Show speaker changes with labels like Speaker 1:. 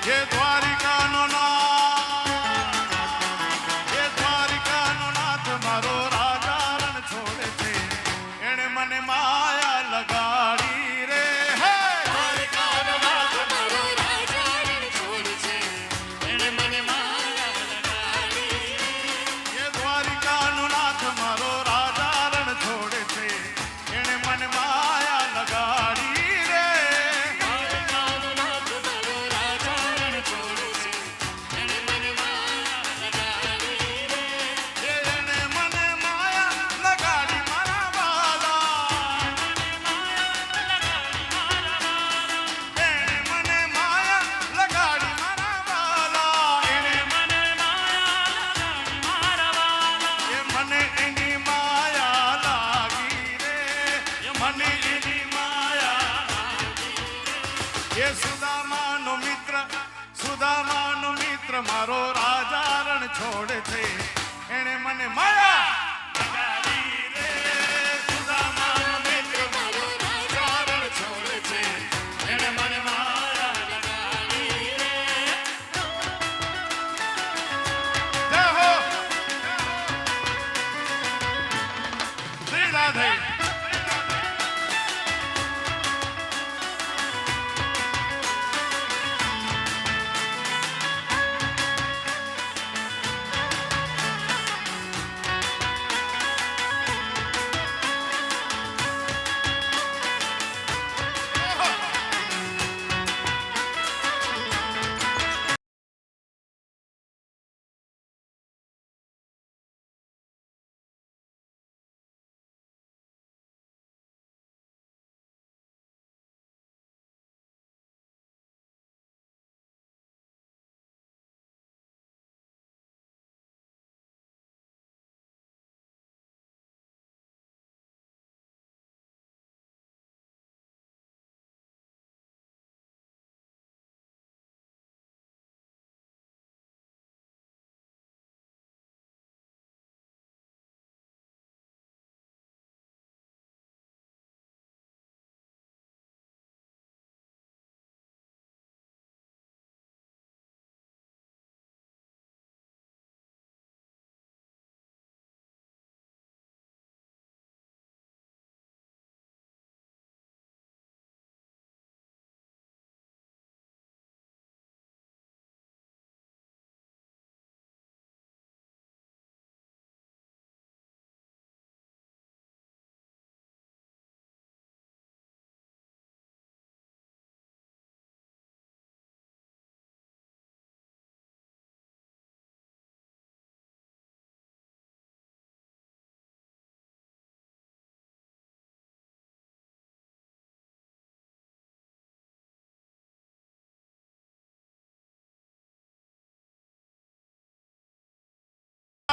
Speaker 1: ये द्वारिकानो नाथ मारो राजा रण छोड़े छे एणे मने माया लगाड़ी रे हे
Speaker 2: દ્વારિકાનો નાથ મારો રાજા રણ છોડે છે એણે મને માયા લગાડી
Speaker 1: ये द्वारिकानो नाथ मारो राजा रण छोड़े छे एणे मने माया लगाड़ी रे
Speaker 2: દ્વારિકાનો નાથ મારો રાજા રણ છોડે છે એણે મને માયા લગાડી રે
Speaker 1: ये एणे मने माया लगाड़ी मारा वाला एणे मने माया लगाड़ी मारा वाला एणे
Speaker 2: મને માયા લગાડી મારા વાલા
Speaker 1: ये मने एनी माया लागी रे ये मने एनी माया ये सुदामानो मित्र मारो राजा रण छोड़े छे एणे मने माया